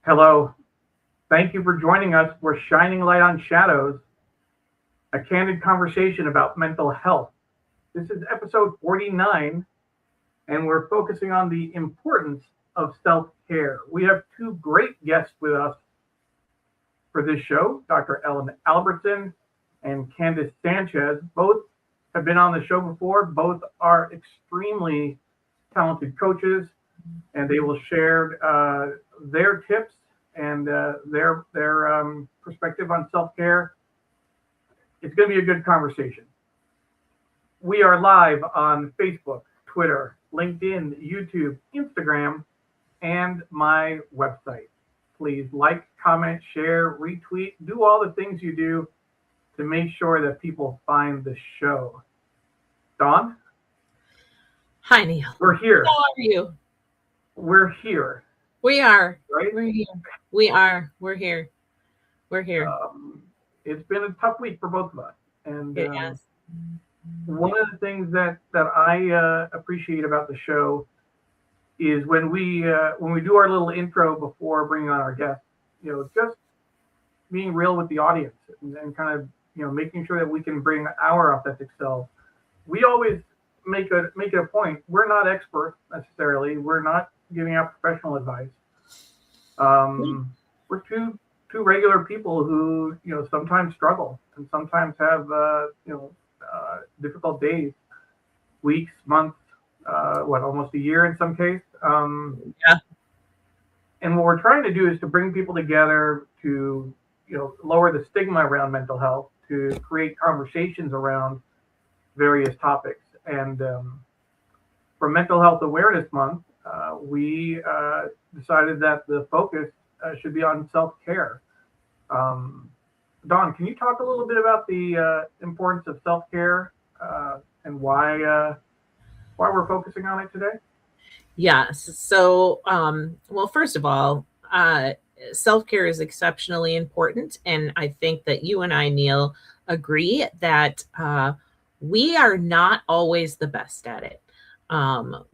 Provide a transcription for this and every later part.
Hello. Thank you for joining us. We're shining light on shadows, a candid conversation about mental health. This is episode 49, and we're focusing on the importance of self care. We have two great guests with us for this show, Dr. Ellen Albertson and Candace Sanchez. Both have been on the show before. Both are extremely talented coaches, and they will share their tips and their perspective on self care. It's going to be a good conversation. We are live on Facebook, Twitter, LinkedIn, YouTube, Instagram, and my website. Please like, comment, share, retweet, do all the things you do to make sure that people find the show. Dawn? Hi, Neil. We're here. How are you? We're here. We are. Right? We're here. We are. We're here. We're here. It's been a tough week for both of us. And Yes. one of the things that I appreciate about the show is when we do our little intro before bringing on our guests, just being real with the audience and kind of making sure that we can bring our authentic self. We always make it a point. We're not experts necessarily. We're not giving out professional advice. We're two regular people who sometimes struggle and sometimes have difficult days, weeks, months, almost a year in some case. Yeah. And what we're trying to do is to bring people together to lower the stigma around mental health, to create conversations around various topics. And for Mental Health Awareness Month, we decided that the focus should be on self-care. Dawn, can you talk a little bit about the importance of self-care and why we're focusing on it today? Yes. So, well, first of all, self-care is exceptionally important. And I think that you and I, Neil, agree that we are not always the best at it.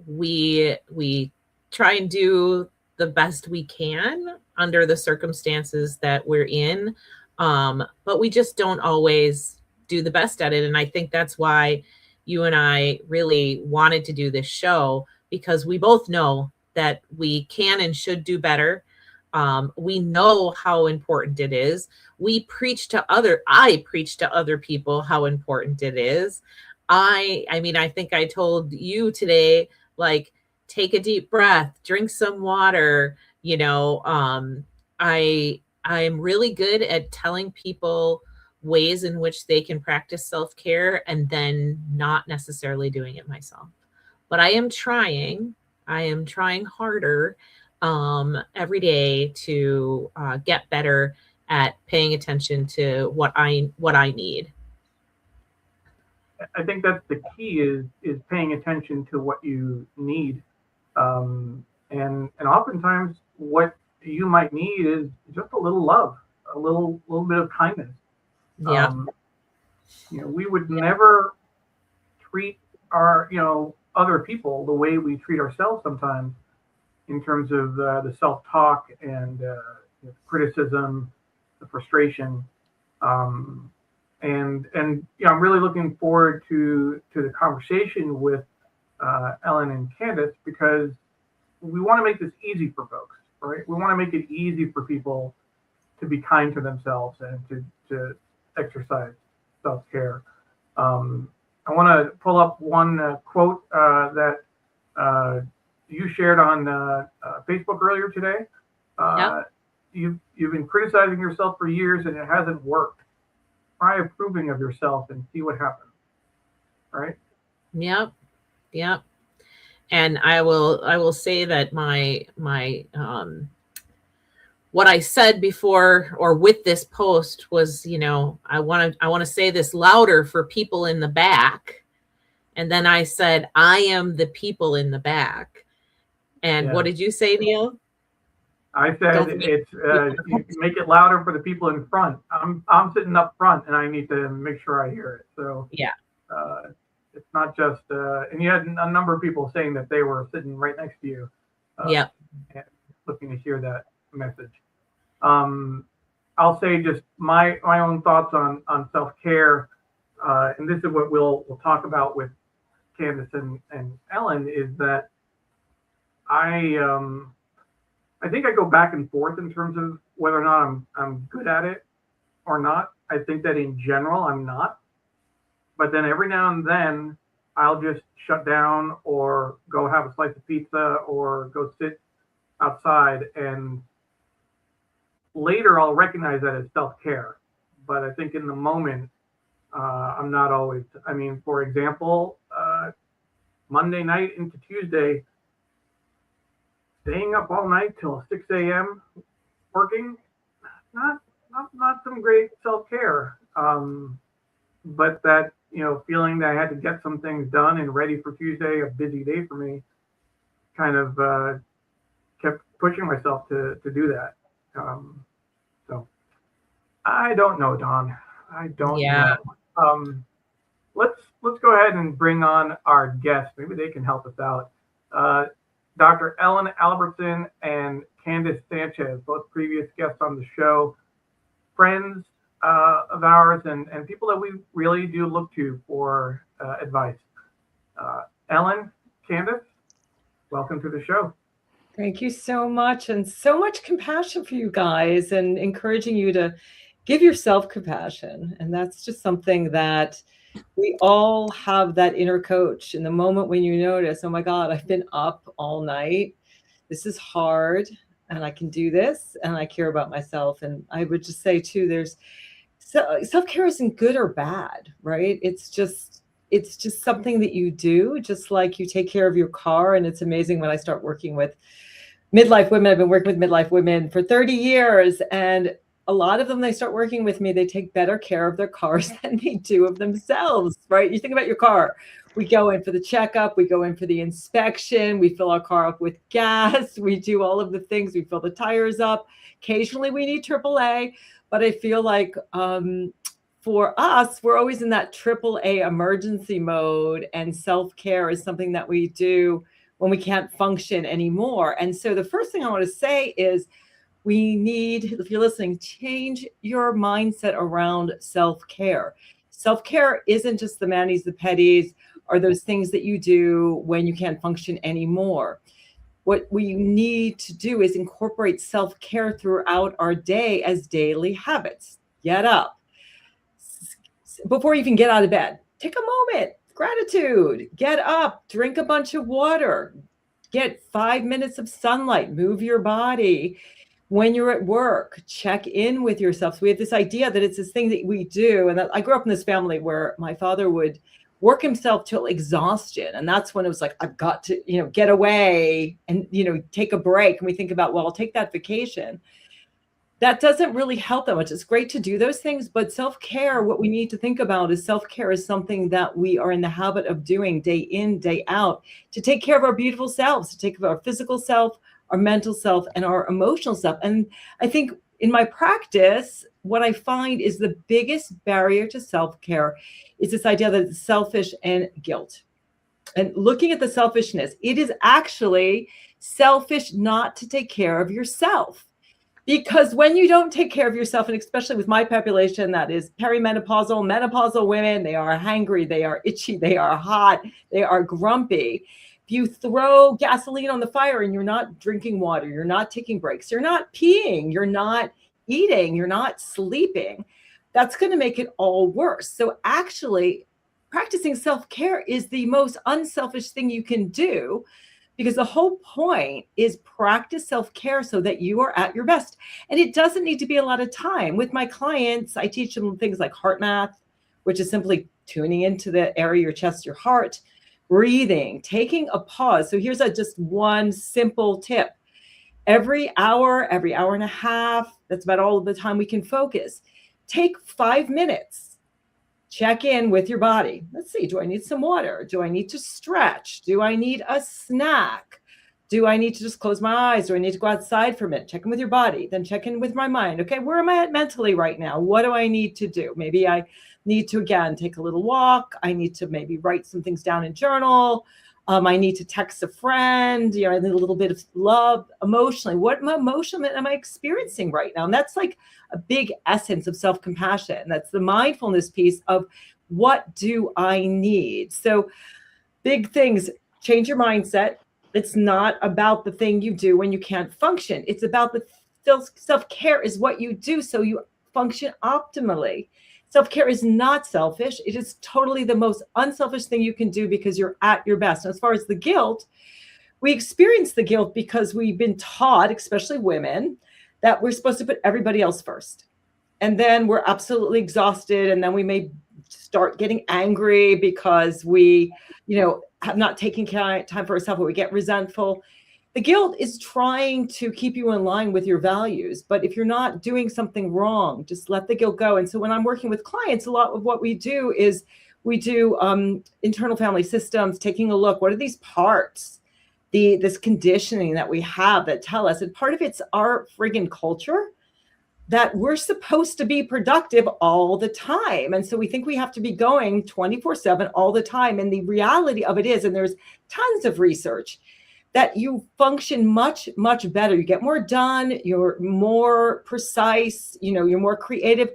We try and do the best we can under the circumstances that we're in, but we just don't always do the best at it. And I think that's why you and I really wanted to do this show, because we both know that we can and should do better. We know how important it is. I preach to other people how important it is. I mean, I think I told you today, like, take a deep breath, drink some water. I'm really good at telling people ways in which they can practice self-care and then not necessarily doing it myself. But I am trying harder every day to get better at paying attention to what I need. I think that's the key is paying attention to what you need. And oftentimes what you might need is just a little love, a little bit of kindness. Yeah. We would never treat our, other people the way we treat ourselves sometimes, in terms of the self-talk and criticism, the frustration. And I'm really looking forward to the conversation with Ellen and Candace, because we want to make this easy for folks, right? We want to make it easy for people to be kind to themselves and to exercise self-care. I want to pull up one quote that you shared on Facebook earlier today. You've been criticizing yourself for years and it hasn't worked. Try approving of yourself and see what happens. Right? Yep. And I will say that my what I said before or with this post was, I want to say this louder for people in the back. And then I said, I am the people in the back. And What did you say, Neil? I said it's you make it louder for the people in front. I'm sitting up front and I need to make sure I hear it. So yeah, it's not just and you had a number of people saying that they were sitting right next to you. Yeah, looking to hear that message. I'll say just my own thoughts on self-care, and this is what we'll talk about with Candace and Ellen, is that I think I go back and forth in terms of whether or not I'm good at it or not. I think that in general I'm not, but then every now and then I'll just shut down or go have a slice of pizza or go sit outside, and later I'll recognize that as self-care. But I think in the moment, I'm not always. I mean, for example, Monday night into Tuesday, staying up all night till 6 a.m. working, not some great self-care. But that, feeling that I had to get some things done and ready for Tuesday, a busy day for me, kind of kept pushing myself to do that. So I don't know, Dawn. I don't know. Let's go ahead and bring on our guests. Maybe they can help us out. Dr. Ellen Albertson and Candace Sanchez, both previous guests on the show, friends of ours, and people that we really do look to for advice. Ellen, Candace, welcome to the show. Thank you so much, and so much compassion for you guys, and encouraging you to give yourself compassion. And that's just something that we all have, that inner coach. In the moment when you notice, oh my God, I've been up all night. This is hard, and I can do this, and I care about myself. And I would just say too, self-care isn't good or bad, right? It's just something that you do, just like you take care of your car. And it's amazing when I start working with midlife women. I've been working with midlife women for 30 years, and a lot of them, they start working with me, they take better care of their cars than they do of themselves, right? You think about your car. We go in for the checkup, we go in for the inspection, we fill our car up with gas, we do all of the things, we fill the tires up. Occasionally we need AAA, but I feel like for us, we're always in that AAA emergency mode, and self-care is something that we do when we can't function anymore. And so the first thing I want to say is, we need, if you're listening, change your mindset around self-care. Self-care isn't just the manis, the petties, or those things that you do when you can't function anymore. What we need to do is incorporate self-care throughout our day as daily habits. Get up. Before you even get out of bed, take a moment, gratitude, get up, drink a bunch of water, get 5 minutes of sunlight, move your body. When you're at work, check in with yourself. So we have this idea that it's this thing that we do. And I grew up in this family where my father would work himself till exhaustion. And that's when it was like, I've got to, get away and, take a break. And we think about, well, I'll take that vacation. That doesn't really help that much. It's great to do those things, but self-care, what we need to think about is self-care is something that we are in the habit of doing day in, day out, to take care of our beautiful selves, to take care of our physical self, our mental self, and our emotional self. And I think in my practice, what I find is the biggest barrier to self-care is this idea that it's selfish and guilt. And looking at the selfishness, it is actually selfish not to take care of yourself. Because when you don't take care of yourself, and especially with my population, that is perimenopausal, menopausal women, they are hangry, they are itchy, they are hot, they are grumpy. If you throw gasoline on the fire and you're not drinking water, you're not taking breaks, you're not peeing, you're not eating, you're not sleeping, that's going to make it all worse. So actually, practicing self-care is the most unselfish thing you can do, because the whole point is practice self-care so that you are at your best. And it doesn't need to be a lot of time. With my clients, I teach them things like heart math, which is simply tuning into the area of your chest, your heart, breathing, taking a pause. So here's just one simple tip. Every hour and a half, that's about all of the time we can focus. Take 5 minutes. Check in with your body. Let's see, do I need some water? Do I need to stretch? Do I need a snack? Do I need to just close my eyes? Do I need to go outside for a minute? Check in with your body, then check in with my mind. Okay, where am I at mentally right now? What do I need to do? Maybe I need to, again, take a little walk. I need to maybe write some things down in journal. I need to text a friend, you know, I need a little bit of love emotionally. What emotion am I experiencing right now? And that's like a big essence of self-compassion. That's the mindfulness piece of what do I need? So big things, change your mindset. It's not about the thing you do when you can't function. It's about the self-care is what you do so you function optimally. Self-care is not selfish. It is totally the most unselfish thing you can do because you're at your best. And as far as the guilt, we experience the guilt because we've been taught, especially women, that we're supposed to put everybody else first. And then we're absolutely exhausted. And then we may start getting angry because we, you know, have not taken time for ourselves, or we get resentful. The guilt is trying to keep you in line with your values. But if you're not doing something wrong, just let the guilt go. And so when I'm working with clients, a lot of what we do is we do internal family systems, taking a look, what are these parts, this conditioning that we have that tell us, and part of it's our friggin' culture, that we're supposed to be productive all the time. And so we think we have to be going 24/7 all the time. And the reality of it is, and there's tons of research, that you function much, much better. You get more done, you're more precise, you know, you're more creative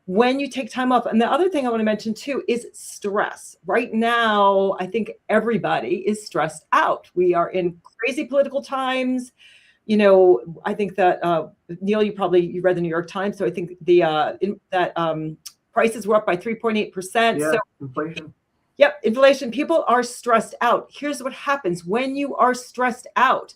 when you take time off. And the other thing I want to mention too is stress. Right now, I think everybody is stressed out. We are in crazy political times. You know, I think that Neil, you read the New York Times, so I think prices were up by 3.8%. Yeah, so inflation. Yep, inflation. People are stressed out. Here's what happens when you are stressed out: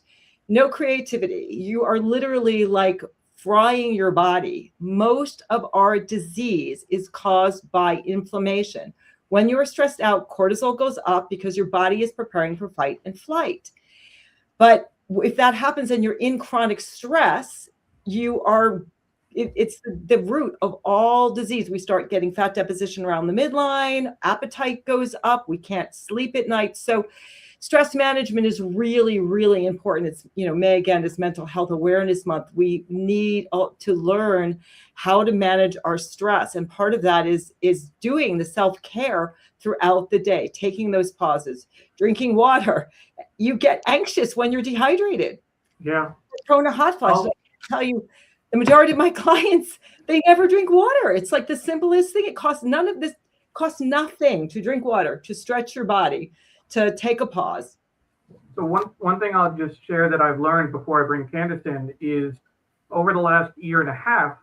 no creativity. You are literally like frying your body. Most of our disease is caused by inflammation. When you are stressed out, cortisol goes up because your body is preparing for fight and flight. But if that happens and you're in chronic stress, it's the root of all disease. We start getting fat deposition around the midline, appetite goes up, we can't sleep at night. So stress management is really, really important. It's, you know, May again is Mental Health Awareness Month. We need to learn how to manage our stress. And part of that is doing the self-care throughout the day, taking those pauses, drinking water. You get anxious when you're dehydrated. Yeah. You're prone to hot flashes. I tell you, the majority of my clients, they never drink water. It's like the simplest thing. It costs nothing to drink water, to stretch your body, to take a pause. So one thing I'll just share that I've learned before I bring Candace in is over the last year and a half,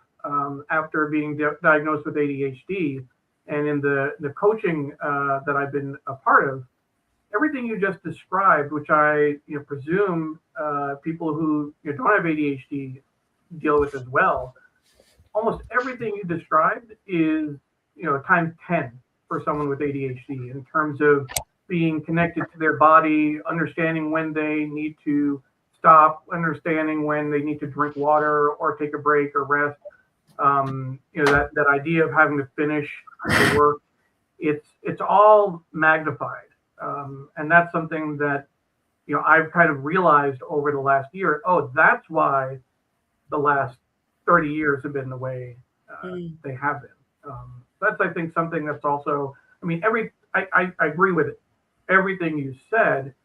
after being diagnosed with ADHD, and in the coaching that I've been a part of, everything you just described, which I presume people who don't have ADHD deal with as well, almost everything you described is times 10 for someone with ADHD in terms of being connected to their body, understanding when they need to stop, understanding when they need to drink water or take a break or rest. That idea of having to finish the work, it's all magnified. And that's something that, I've kind of realized over the last year. Oh, that's why the last 30 years have been the way they have been. That's, I think, something that's also, I agree with it. Everything you said,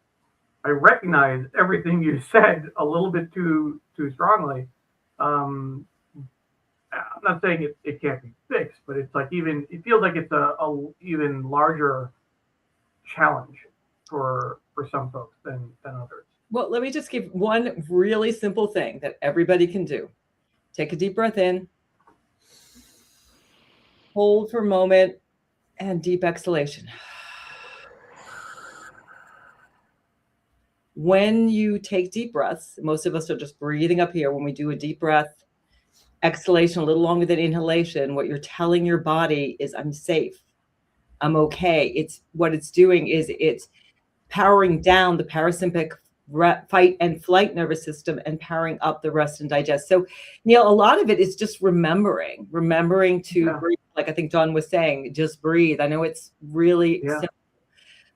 I recognize everything you said a little bit too strongly. I'm not saying it can't be fixed, but it's like it feels like it's a even larger challenge for some folks than others. Well, let me just give one really simple thing that everybody can do. Take a deep breath in, hold for a moment, and deep exhalation. When you take deep breaths, most of us are just breathing up here. When we do a deep breath, exhalation a little longer than inhalation, what you're telling your body is, I'm safe, I'm okay. It's what it's doing is it's powering down the parasympathetic fight and flight nervous system and powering up the rest and digest. So, Neil, a lot of it is just remembering to breathe. Like I think John was saying, just breathe. I know it's really simple,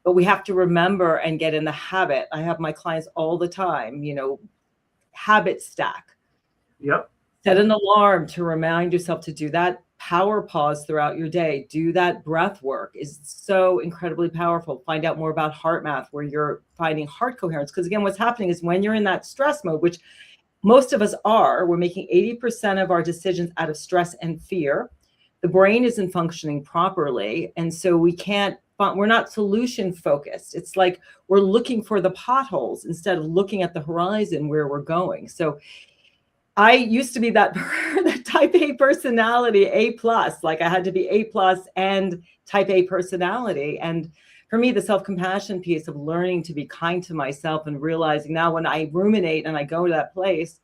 but we have to remember and get in the habit. I have my clients all the time, habit stack. Yep. Set an alarm to remind yourself to do that power pause throughout your day. Do that breath work is so incredibly powerful. Find out more about heart math, where you're finding heart coherence. Because again, what's happening is when you're in that stress mode, which most of us are, we're making 80% of our decisions out of stress and fear. The brain isn't functioning properly. And so we're not solution focused. It's like we're looking for the potholes instead of looking at the horizon where we're going. So I used to be that type A personality, A plus, like I had to be A plus and type A personality. And for me, the self-compassion piece of learning to be kind to myself and realizing now when I ruminate and I go to that place,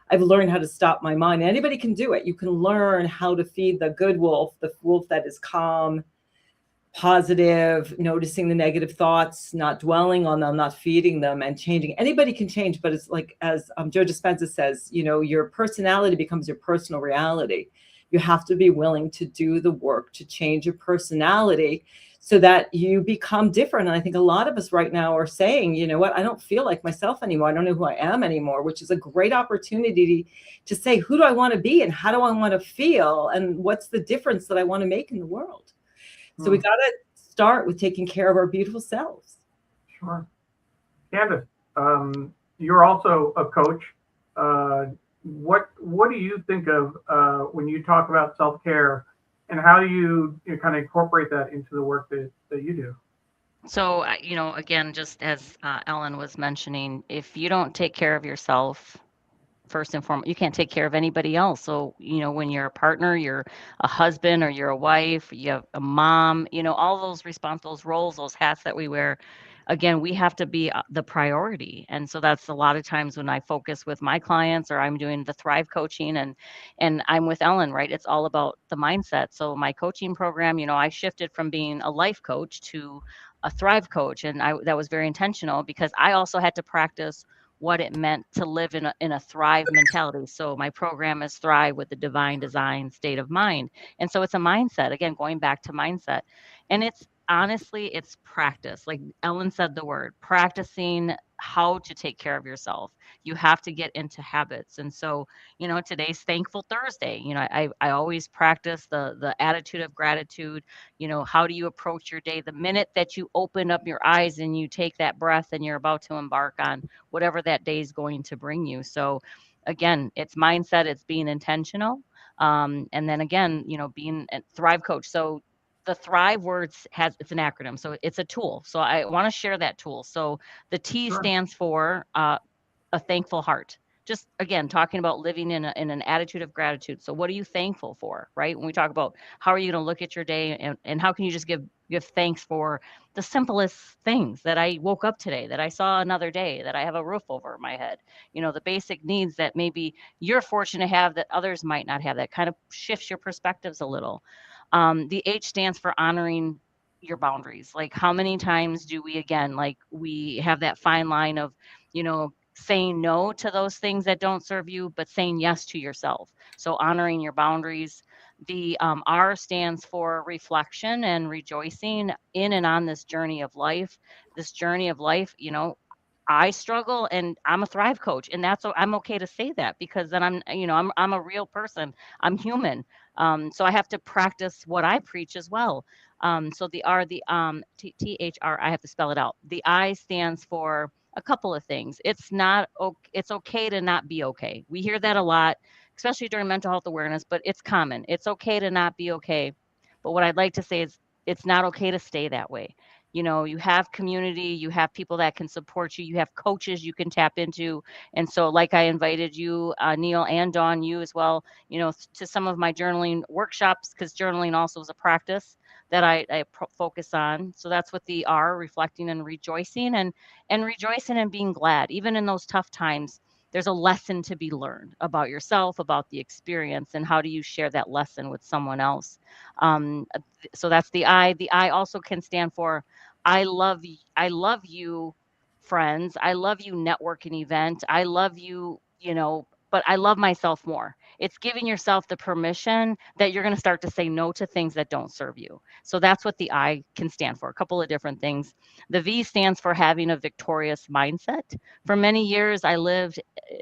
I've learned how to stop my mind. Anybody can do it. You can learn how to feed the good wolf, the wolf that is calm, positive, noticing the negative thoughts, not dwelling on them, not feeding them, and changing. Anybody can change, but it's like, as Joe Dispenza says, your personality becomes your personal reality. You have to be willing to do the work to change your personality so that you become different. And I think a lot of us right now are saying, you know what, I don't feel like myself anymore. I don't know who I am anymore, which is a great opportunity to say, who do I want to be and how do I want to feel? And what's the difference that I want to make in the world? So we got to start with taking care of our beautiful selves. Sure. Candace, you're also a coach. What do you think of when you talk about self-care, and how do you kind of incorporate that into the work that you do? So, again, just as Ellen was mentioning, if you don't take care of yourself, first and foremost, you can't take care of anybody else. So, when you're a partner, you're a husband or you're a wife, you have a mom, all those those roles, those hats that we wear, again, we have to be the priority. And so that's a lot of times when I focus with my clients or I'm doing the Thrive coaching and I'm with Ellen, right? It's all about the mindset. So my coaching program, I shifted from being a life coach to a Thrive coach. And that was very intentional because I also had to practice what it meant to live in a thrive mentality. So my program is Thrive with the Divine Design State of Mind. And so it's a mindset, again, going back to mindset. And it's honestly, it's practice. Like Ellen said the word, practicing how to take care of yourself. You have to get into habits. And so, today's Thankful Thursday. I always practice the attitude of gratitude. How do you approach your day? The minute that you open up your eyes and you take that breath and you're about to embark on whatever that day is going to bring you. So again, it's mindset, it's being intentional. And then again, being a Thrive coach. So the Thrive words it's an acronym. So it's a tool. So I want to share that tool. So the T Sure. stands for a thankful heart. Just again, talking about living in an attitude of gratitude. So what are you thankful for, right? When we talk about how are you going to look at your day and how can you just give thanks for the simplest things, that I woke up today, that I saw another day, that I have a roof over my head, the basic needs that maybe you're fortunate to have that others might not have. That kind of shifts your perspectives a little. The H stands for honoring your boundaries. Like how many times do we, again, like we have that fine line of, saying no to those things that don't serve you, but saying yes to yourself. So honoring your boundaries. The R stands for reflection and rejoicing in and on this journey of life. This journey of life, I struggle and I'm a Thrive coach, and I'm okay to say that because then I'm a real person. I'm human. So I have to practice what I preach as well. So the R, the THR, I have to spell it out. The I stands for a couple of things. It's okay to not be okay. We hear that a lot, especially during mental health awareness, but it's common. It's okay to not be okay. But what I'd like to say is it's not okay to stay that way. You have community, you have people that can support you, you have coaches you can tap into. And so like I invited you, Neil and Dawn, you as well, to some of my journaling workshops, because journaling also is a practice that I focus on. So that's what the R, reflecting and rejoicing, and rejoicing and being glad. Even in those tough times, there's a lesson to be learned about yourself, about the experience, and how do you share that lesson with someone else. So that's the I. The I also can stand for I love you, friends. I love you, networking event. I love you, but I love myself more. It's giving yourself the permission that you're going to start to say no to things that don't serve you. So that's what the I can stand for, a couple of different things. The V stands for having a victorious mindset. For many years, I lived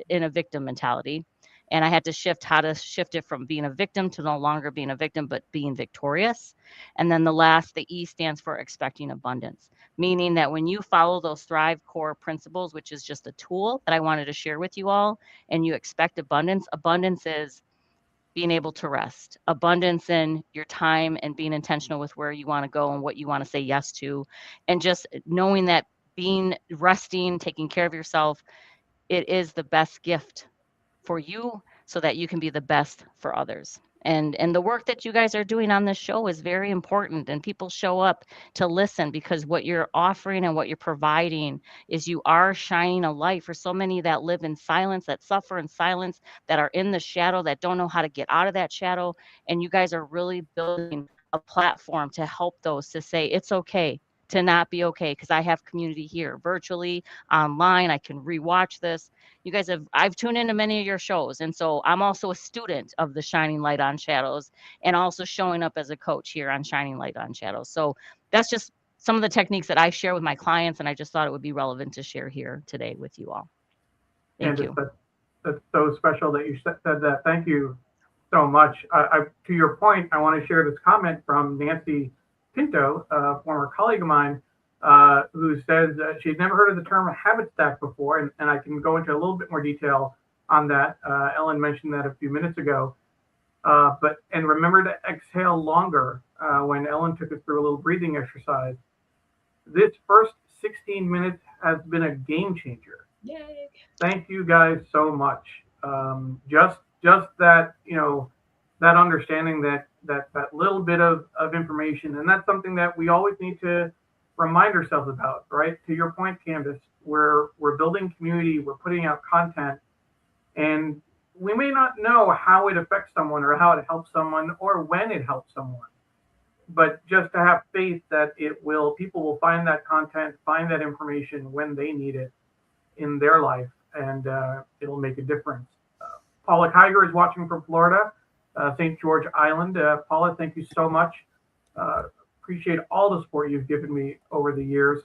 in a victim mentality. And I had to shift how to shift it from being a victim to no longer being a victim, but being victorious. And then the E stands for expecting abundance, meaning that when you follow those Thrive core principles, which is just a tool that I wanted to share with you all, and you expect abundance, abundance is being able to rest, abundance in your time and being intentional with where you want to go and what you want to say yes to. And just knowing that resting, taking care of yourself, it is the best gift for you so that you can be the best for others. And the work that you guys are doing on this show is very important, and people show up to listen because what you're offering and what you're providing is you are shining a light for so many that live in silence, that suffer in silence, that are in the shadow, that don't know how to get out of that shadow. And you guys are really building a platform to help those to say it's okay to not be okay, because I have community here virtually, online. I can rewatch this. You guys I've tuned into many of your shows. And so I'm also a student of the Shining Light on Shadows, and also showing up as a coach here on Shining Light on Shadows. So that's just some of the techniques that I share with my clients. And I just thought it would be relevant to share here today with you all. Thank you. That's so special that you said that. Thank you so much. To your point, I want to share this comment from Nancy Pinto, a former colleague of mine, who says she'd never heard of the term habit stack before, and I can go into a little bit more detail on that. Ellen mentioned that a few minutes ago. And remember to exhale longer when Ellen took us through a little breathing exercise. This first 16 minutes has been a game changer. Yay! Thank you guys so much. Just that, that understanding that little bit of information, and that's something that we always need to remind ourselves about, right? To your point, Candace, we're building community, we're putting out content, and we may not know how it affects someone or how it helps someone or when it helps someone, but just to have faith that people will find that content, find that information when they need it in their life, and it'll make a difference. Paula Kiger is watching from Florida, St. George Island. Paula, thank you so much. Appreciate all the support you've given me over the years.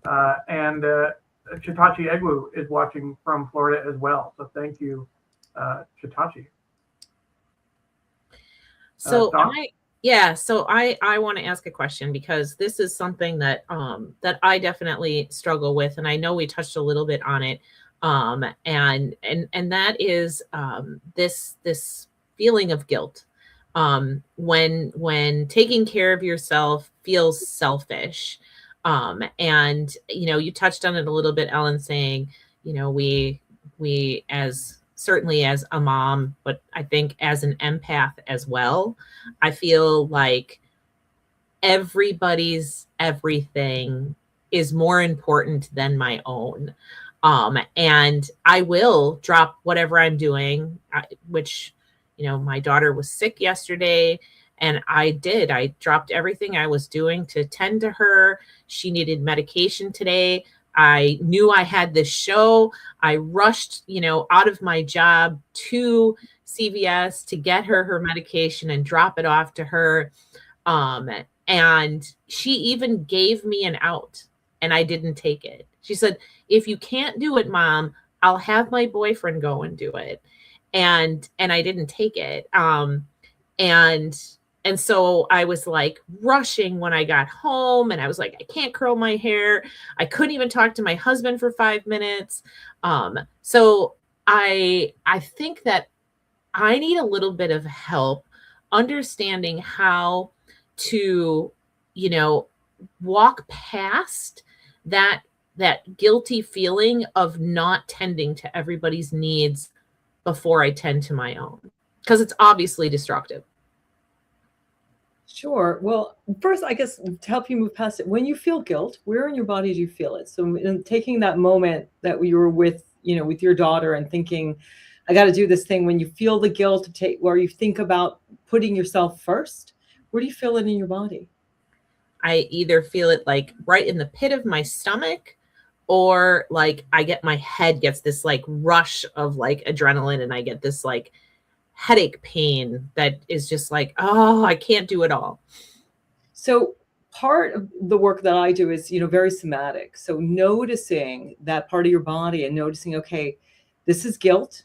And Chitachi Egwu is watching from Florida as well. So thank you, Chitachi. So I want to ask a question, because this is something that that I definitely struggle with, and I know we touched a little bit on it. And that is this feeling of guilt when taking care of yourself feels selfish. And you touched on it a little bit, Ellen, saying we certainly as a mom, but I think as an empath as well, I feel like everybody's everything is more important than my own. And I will drop whatever I'm doing, which, my daughter was sick yesterday, and I dropped everything I was doing to tend to her. She needed medication today. I knew I had this show. I rushed, out of my job to CVS to get her medication and drop it off to her. And she even gave me an out, and I didn't take it. She said, "If you can't do it, Mom, I'll have my boyfriend go and do it." And I didn't take it. And so I was like rushing when I got home, and I was like, I can't curl my hair. I couldn't even talk to my husband for 5 minutes. So I think that I need a little bit of help understanding how to, walk past that guilty feeling of not tending to everybody's needs before I tend to my own, because it's obviously destructive. Sure. Well, first, I guess to help you move past it, when you feel guilt, where in your body do you feel it? So in taking that moment that you were with your daughter and thinking, I got to do this thing, when you feel the guilt where you think about putting yourself first, where do you feel it in your body? I either feel it like right in the pit of my stomach, or like my head gets this like rush of like adrenaline, and I get this like headache pain that is just like, oh, I can't do it all. So part of the work that I do is, very somatic. So noticing that part of your body and noticing, okay, this is guilt.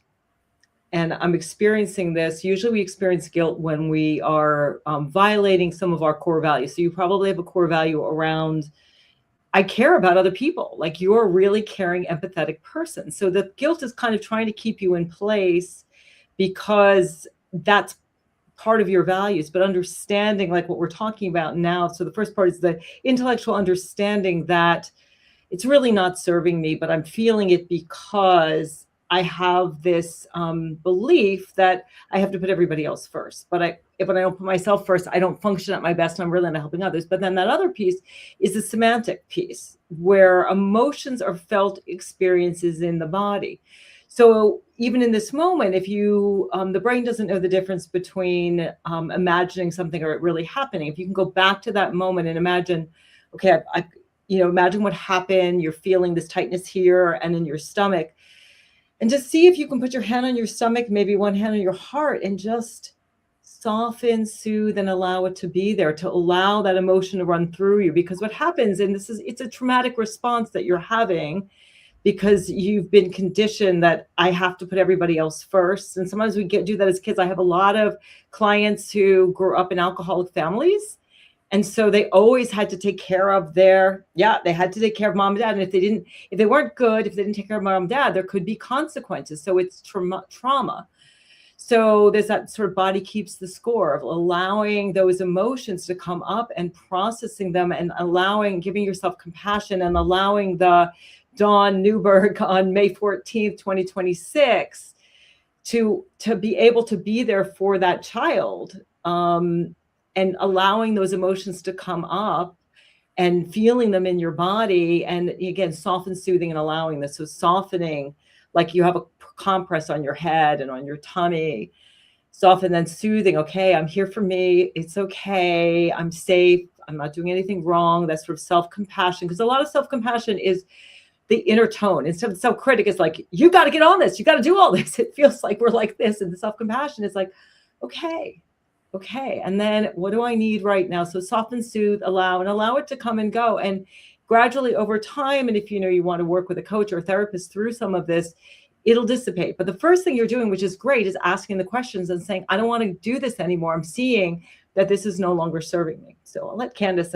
and I'm experiencing this. Usually we experience guilt when we are violating some of our core values. So you probably have a core value around, I care about other people. Like, you're a really caring, empathetic person. So the guilt is kind of trying to keep you in place because that's part of your values. But understanding, like what we're talking about now. So the first part is the intellectual understanding that it's really not serving me, but I'm feeling it because I have this belief that I have to put everybody else first. But if I don't put myself first, I don't function at my best, and I'm really not helping others. But then that other piece is the semantic piece, where emotions are felt experiences in the body. So even in this moment, if you, the brain doesn't know the difference between imagining something or it really happening. If you can go back to that moment and imagine, okay, imagine what happened. You're feeling this tightness here and in your stomach. And just see if you can put your hand on your stomach, maybe one hand on your heart, and just soften, soothe, and allow it to be there, to allow that emotion to run through you. Because what happens, and it's a traumatic response that you're having because you've been conditioned that I have to put everybody else first. And sometimes we do that as kids. I have a lot of clients who grew up in alcoholic families. And so they always had to take care of they had to take care of mom and dad. And if they weren't good, if they didn't take care of mom and dad, there could be consequences. So it's trauma. So there's that sort of body keeps the score of allowing those emotions to come up and processing them, and giving yourself compassion, and allowing the Dawn Neuburg on May 14th, 2026 to be able to be there for that child. And allowing those emotions to come up and feeling them in your body. And again, soften, soothing, and allowing this. So softening, like you have a compress on your head and on your tummy. Soften, then soothing. Okay, I'm here for me. It's okay. I'm safe. I'm not doing anything wrong. That's sort of self-compassion. Because a lot of self-compassion is the inner tone. Instead of self-critic, it's like, you got to get on this. You got to do all this. It feels like we're like this. And the self-compassion is like, okay. And then what do I need right now? So soften, soothe, allow it to come and go. And gradually over time, and if you want to work with a coach or a therapist through some of this, it'll dissipate. But the first thing you're doing, which is great, is asking the questions and saying, I don't want to do this anymore. I'm seeing that this is no longer serving me. So I'll let Candace.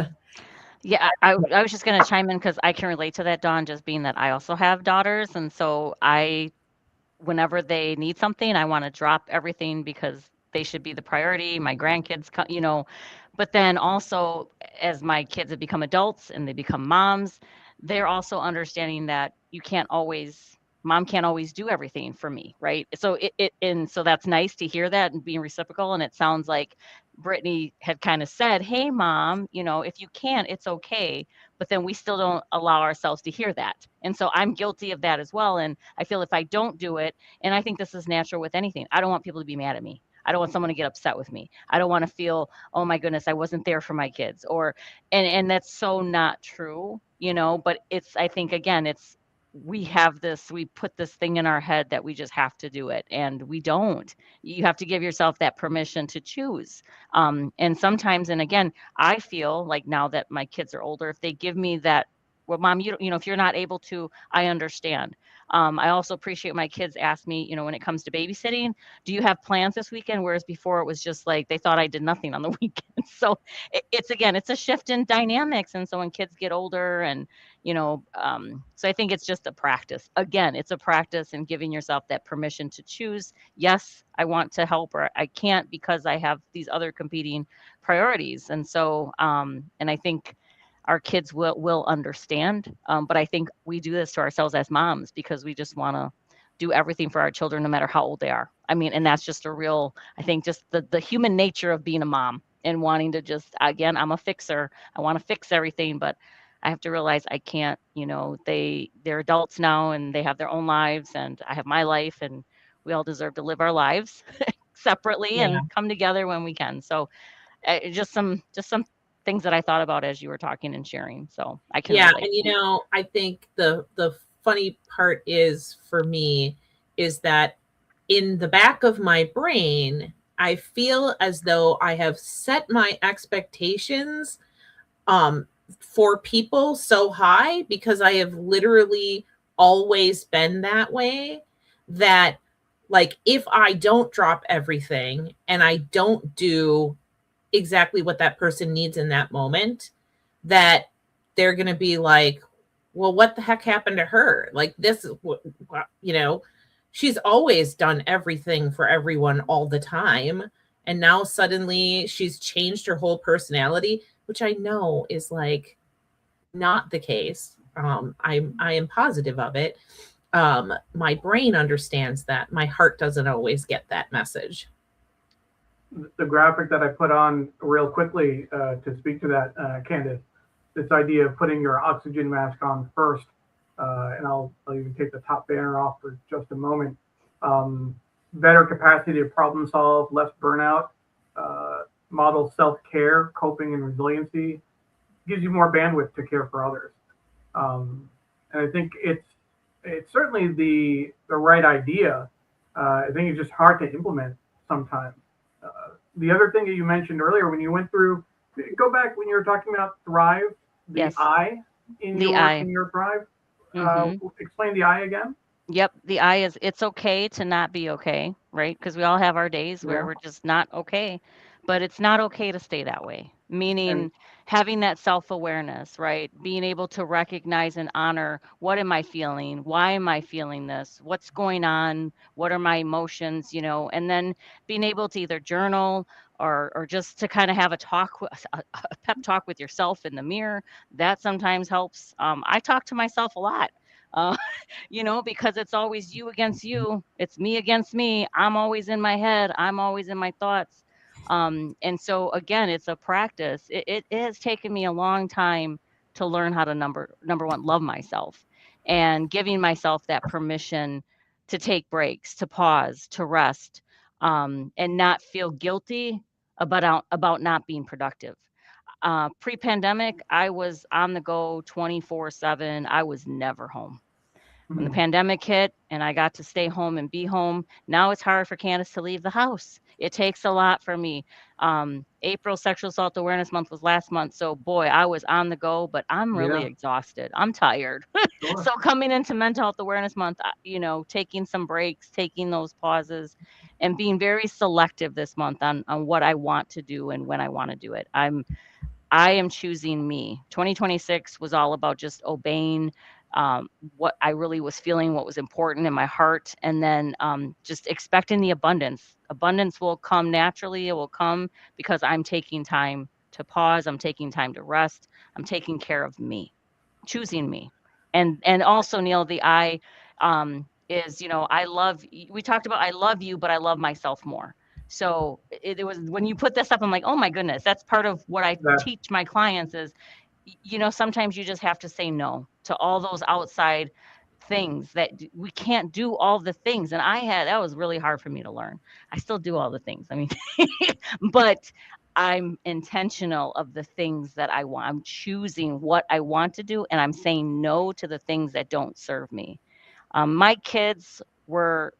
Yeah, I was just going to chime in because I can relate to that, Dawn, just being that I also have daughters. And so whenever they need something, I want to drop everything because they should be the priority. My grandkids, but then also as my kids have become adults and they become moms, they're also understanding that mom can't always do everything for me, right? So so that's nice to hear that and being reciprocal. And it sounds like Brittany had kind of said, hey, mom, if you can't, it's okay. But then we still don't allow ourselves to hear that. And so I'm guilty of that as well. And I feel if I don't do it, and I think this is natural with anything, I don't want people to be mad at me. I don't want someone to get upset with me. I don't want to feel, oh my goodness, I wasn't there for my kids, and that's so not true, but I think again, we put this thing in our head that we just have to do it, and we don't. You have to give yourself that permission to choose. And sometimes, and again, I feel like now that my kids are older, if they give me that, well, mom, if you're not able to, I understand. I also appreciate my kids ask me, when it comes to babysitting, do you have plans this weekend? Whereas before it was just like, they thought I did nothing on the weekend. So it's a shift in dynamics. And so when kids get older and, so I think it's just a practice. Again, it's a practice in giving yourself that permission to choose. Yes, I want to help, or I can't because I have these other competing priorities. And so, and I think our kids will understand. But I think we do this to ourselves as moms because we just want to do everything for our children, no matter how old they are. I mean, and that's just I think just the human nature of being a mom and wanting to again, I'm a fixer. I want to fix everything, but I have to realize I can't, they're adults now and they have their own lives, and I have my life, and we all deserve to live our lives separately and come together when we can. So just some things that I thought about as you were talking and sharing. So I can relate. And I think the funny part is for me is that in the back of my brain, I feel as though I have set my expectations for people so high, because I have literally always been that way, that like if I don't drop everything and I don't do exactly what that person needs in that moment, that they're going to be like, well, what the heck happened to her? Like this is what, she's always done everything for everyone all the time. And now suddenly she's changed her whole personality, which I know is like not the case. I am positive of it. My brain understands that. My heart doesn't always get that message. The graphic that I put on real quickly to speak to that, Candace, this idea of putting your oxygen mask on first, and I'll even take the top banner off for just a moment. Better capacity to problem solve, less burnout, model self-care, coping and resiliency, gives you more bandwidth to care for others. And I think it's certainly the right idea. I think it's just hard to implement sometimes. The other thing that you mentioned earlier, when you went through, go back when you were talking about Thrive, the Yes. I in The your I. in your Thrive. Mhm. Explain the I again. Yep. The I is it's okay to not be okay, right? Because we all have our days where Yeah. we're just not okay, but it's not okay to stay that way. Meaning And having that self-awareness, right? Being able to recognize and honor what am I feeling? Why am I feeling this? What's going on? What are my emotions, and then being able to either journal or just to kind of have a pep talk with yourself in the mirror. That sometimes helps. I talk to myself a lot. Uh, because it's always you against you. It's me against me. I'm always in my head. I'm always in my thoughts. And so again, it's a practice. It has taken me a long time to learn how to number one, love myself and giving myself that permission to take breaks, to pause, to rest, and not feel guilty about not being productive. Pre-pandemic, I was on the go 24/7. I was never home. When the pandemic hit and I got to stay home and be home, now it's hard for Candace to leave the house. It takes a lot for me. April Sexual Assault Awareness Month was last month. So, boy, I was on the go, but I'm really yeah, exhausted. I'm tired. sure. So, coming into Mental Health Awareness Month, taking some breaks, taking those pauses, and being very selective this month on what I want to do and when I want to do it. I am choosing me. 2026 was all about just obeying what I really was feeling, what was important in my heart, and then just expecting the abundance. Abundance will come naturally. It will come because I'm taking time to pause. I'm taking time to rest. I'm taking care of me, choosing me. And also, Neil, the I is, I love, we talked about I love you, but I love myself more. So it was when you put this up, I'm like, oh my goodness, that's part of what I That teach my clients is, sometimes you just have to say no to all those outside things that we can't do all the things. And that was really hard for me to learn. I still do all the things. I mean, but I'm intentional of the things that I want. I'm choosing what I want to do, and I'm saying no to the things that don't serve me. My kids were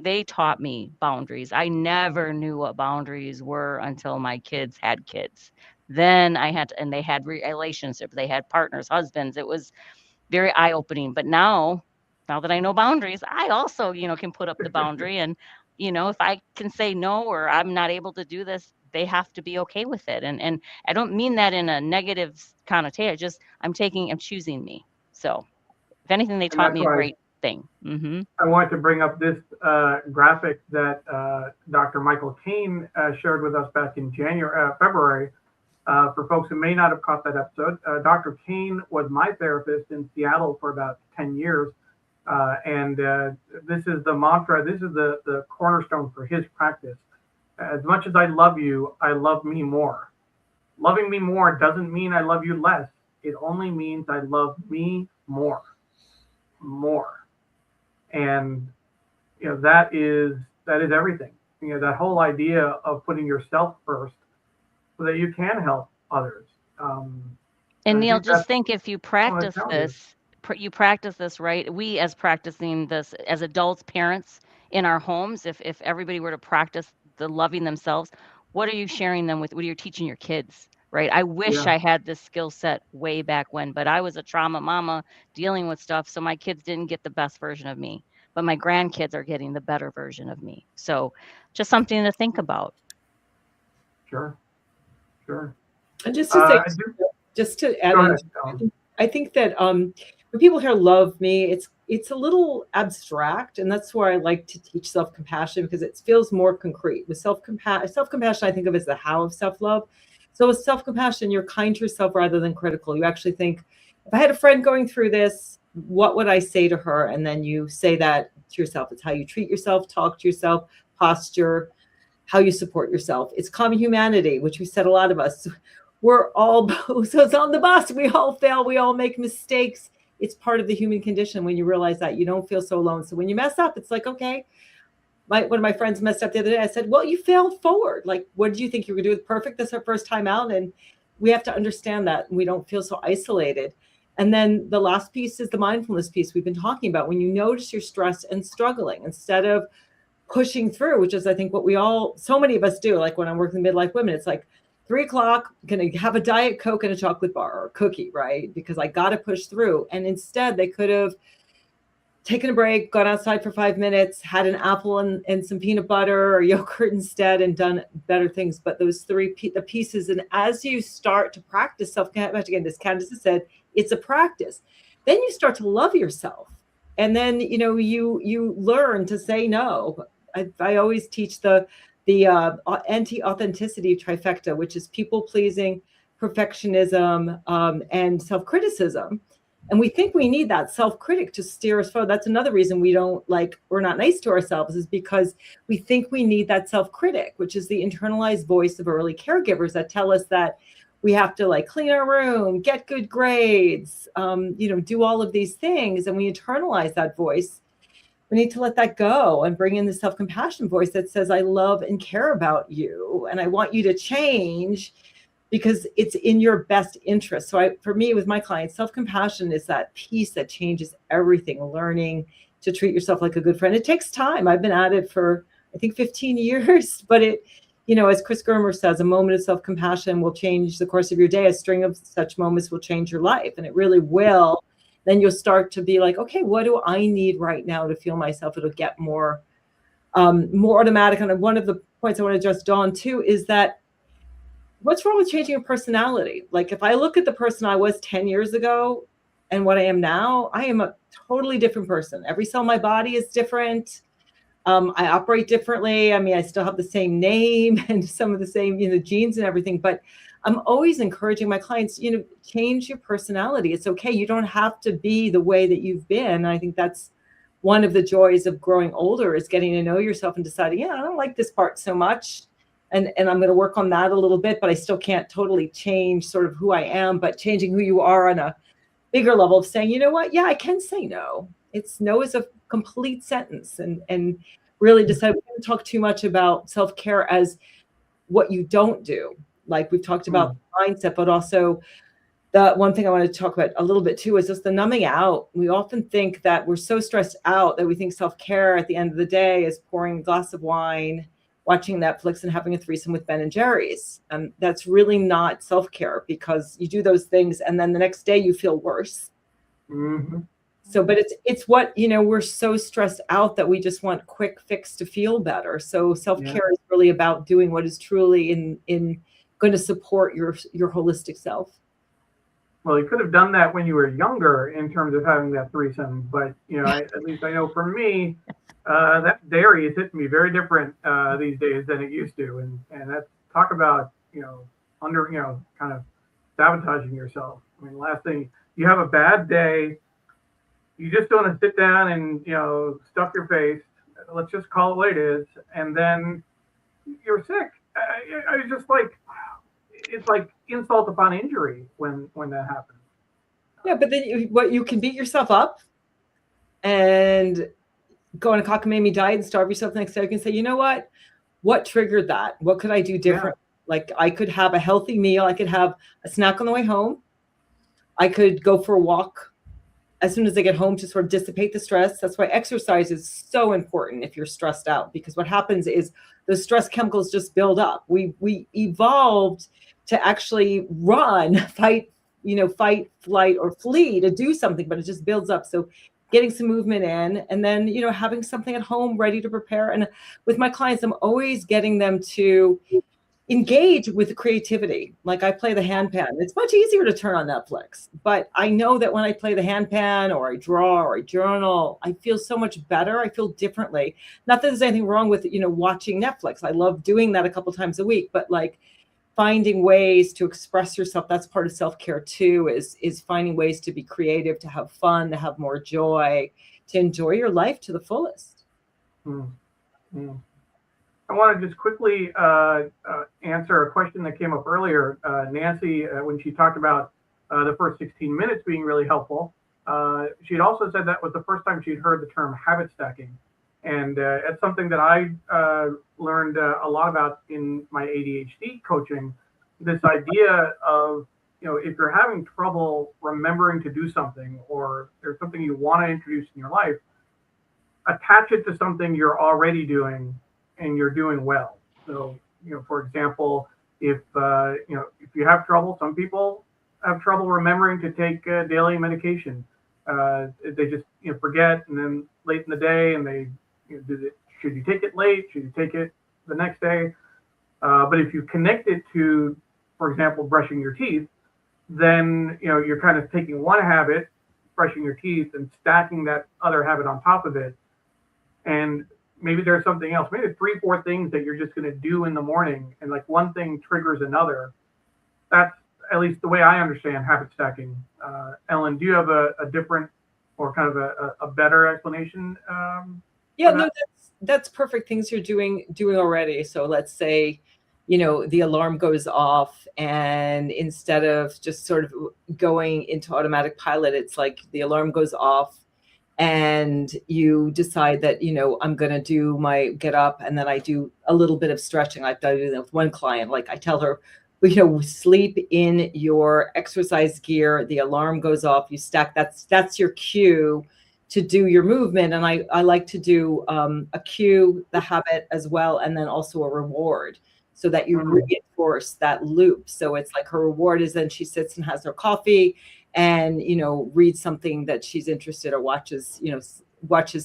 they taught me boundaries. I never knew what boundaries were until my kids had kids. Then and they had relationships, they had partners, husbands. It was very eye opening. But now that I know boundaries, I also, can put up the boundary. And, if I can say no or I'm not able to do this, they have to be okay with it. And I don't mean that in a negative connotation. I'm choosing me. So if anything, they and taught that's me a why great thing. Mm-hmm. I wanted to bring up this graphic that Dr. Michael Kane shared with us back in February. For folks who may not have caught that episode, Dr. Kane was my therapist in Seattle for about 10 years. And this is the mantra, this is the cornerstone for his practice. As much as I love you, I love me more. Loving me more doesn't mean I love you less. It only means I love me more. And that is everything. That whole idea of putting yourself first so that you can help others. And I Neil, think just that's think if you one of the practice challenges. this, right? We as practicing this as adults, parents in our homes, if everybody were to practice the loving themselves, what are you sharing them with? What are you teaching your kids? Right. I wish Yeah, I had this skill set way back when, but I was a trauma mama dealing with stuff. So my kids didn't get the best version of me. but my grandkids are getting the better version of me. So just something to think about. Sure. And just to say, just to add in, I think that when people hear love me, it's a little abstract, and that's where I like to teach self-compassion, because it feels more concrete. With self-compassion, I think of as the how of self-love. So with self-compassion, you're kind to yourself rather than critical. You actually think, if I had a friend going through this, what would I say to her? And then you say that to yourself. It's how you treat yourself, talk to yourself, posture, how you support yourself. It's common humanity, which we said a lot of us. We're all so it's on the bus. We all fail. We all make mistakes. It's part of the human condition. When you realize that, you don't feel so alone. So when you mess up, it's like, okay, one of my friends messed up the other day. I said, well, you failed forward. Like, what did you think you were going to do? Perfect. That's our first time out. And we have to understand that we don't feel so isolated. And then the last piece is the mindfulness piece we've been talking about. When you notice you're stressed and struggling, instead of pushing through, which is, I think, what so many of us do. Like when I'm working with midlife women, it's like 3 o'clock, going to have a Diet Coke and a chocolate bar or a cookie, right? Because I got to push through. And instead they could have taken a break, gone outside for 5 minutes, had an apple and some peanut butter or yogurt instead, and done better things. But those the pieces, and as you start to practice self-compassion, again, as Candace has said, it's a practice. Then you start to love yourself. And then, you learn to say no. I always teach the anti-authenticity trifecta, which is people-pleasing, perfectionism, and self-criticism. And we think we need that self-critic to steer us forward. That's another reason we're not nice to ourselves, is because we think we need that self-critic, which is the internalized voice of early caregivers that tell us that we have to clean our room, get good grades, do all of these things. And we internalize that voice. We need to let that go and bring in the self-compassion voice that says, I love and care about you, and I want you to change because it's in your best interest. So for me, with my clients, self-compassion is that piece that changes everything, learning to treat yourself like a good friend. It takes time. I've been at it for, I think, 15 years, but as Chris Germer says, a moment of self-compassion will change the course of your day. A string of such moments will change your life, and it really will. Then you'll start to be like, okay, what do I need right now to feel myself? It'll get more automatic. And one of the points I want to address, Dawn, too, is that what's wrong with changing your personality? Like, if I look at the person I was 10 years ago and what I am now, I am a totally different person. Every cell in my body is different. I operate differently. I mean, I still have the same name and some of the same, genes and everything, but I'm always encouraging my clients, change your personality. It's okay. You don't have to be the way that you've been. I think that's one of the joys of growing older, is getting to know yourself and deciding, I don't like this part so much. And I'm going to work on that a little bit, but I still can't totally change sort of who I am, but changing who you are on a bigger level of saying, you know what? Yeah, I can say no. No is a complete sentence, and really decide. We don't talk too much about self-care as what you don't do. Like we've talked about mindset, but also the one thing I want to talk about a little bit too is just the numbing out. We often think that we're so stressed out that we think self-care at the end of the day is pouring a glass of wine, watching Netflix, and having a threesome with Ben and Jerry's. That's really not self-care, because you do those things and then the next day you feel worse. Mm-hmm. So, but it's what, we're so stressed out that we just want quick fix to feel better. So self-care is really about doing what is truly in going to support your holistic self. Well, you could have done that when you were younger in terms of having that threesome, but at least I know for me, that dairy is hitting me very different these days than it used to, and that's talk about kind of sabotaging yourself. I mean, last thing, you have a bad day, you just don't want to sit down and stuff your face. Let's just call it what it is, and then you're sick. I was just like, it's like insult upon injury when that happens. Yeah, but then you can beat yourself up and go on a cockamamie diet and starve yourself the next day. You can say, you know what triggered that? What could I do different? Yeah. Like, I could have a healthy meal. I could have a snack on the way home. I could go for a walk as soon as I get home to sort of dissipate the stress. That's why exercise is so important if you're stressed out, because what happens is the stress chemicals just build up. We evolved to actually run, fight, flight, or flee to do something, but it just builds up. So getting some movement in, and then, you know, having something at home ready to prepare. And with my clients, I'm always getting them to engage with the creativity. Like I play the handpan. It's much easier to turn on Netflix, but I know that when I play the handpan or I draw or I journal, I feel so much better. I feel differently. Not that there's anything wrong with, you know, watching Netflix. I love doing that a couple times a week, but like finding ways to express yourself, that's part of self-care too, is finding ways to be creative, to have fun, to have more joy, to enjoy your life to the fullest. Mm-hmm. I want to just quickly answer a question that came up earlier. Nancy, when she talked about the first 16 minutes being really helpful, she'd also said that was the first time she'd heard the term habit stacking. And it's something that I learned a lot about in my ADHD coaching, this idea of, you know, if you're having trouble remembering to do something, or there's something you want to introduce in your life, attach it to something you're already doing and you're doing well. So, you know, for example, if you have trouble, some people have trouble remembering to take daily medication. They just, you know, forget, and then late in the day, and they, you know, should you take it late? Should you take it the next day? But if you connect it to, for example, brushing your teeth, then, you know, you're kind of taking one habit, brushing your teeth, and stacking that other habit on top of it. And maybe there's something else, maybe 3-4 things that you're just going to do in the morning, and like one thing triggers another. That's at least the way I understand habit stacking. Ellen, do you have a different or kind of a better explanation? Yeah, no, that's perfect. Things you're doing already. So let's say, you know, the alarm goes off, and instead of just sort of going into automatic pilot, it's like the alarm goes off, and you decide that, you know, I'm going to do my get up, and then I do a little bit of stretching. I've done it with one client. Like I tell her, you know, sleep in your exercise gear, the alarm goes off, you stack, that's your cue to do your movement. And I like to do a cue, the habit as well, and then also a reward, so that you reinforce that loop. So it's like her reward is then she sits and has her coffee and, you know, reads something that she's interested, or watches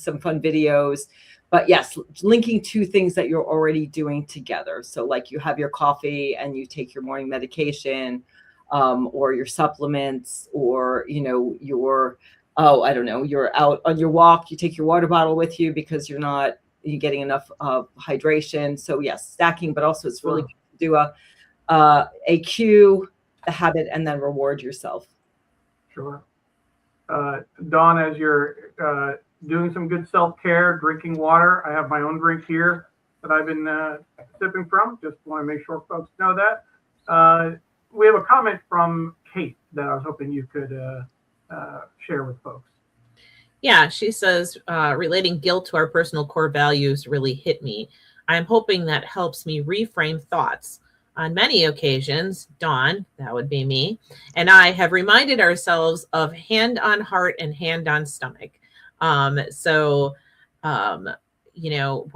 some fun videos. But yes, linking two things that you're already doing together. So like you have your coffee and you take your morning medication, or your supplements, or, you know, you're out on your walk, you take your water bottle with you because you're getting enough hydration. So yes, stacking, but also it's really good to do a cue, a habit, and then reward yourself. Sure. Dawn, as you're doing some good self-care, drinking water, I have my own drink here that I've been sipping from. Just want to make sure folks know that. We have a comment from Kate that I was hoping you could share with folks. Yeah, she says, relating guilt to our personal core values really hit me. I'm hoping that helps me reframe thoughts. On many occasions, Dawn, that would be me, and I have reminded ourselves of hand on heart and hand on stomach. You know,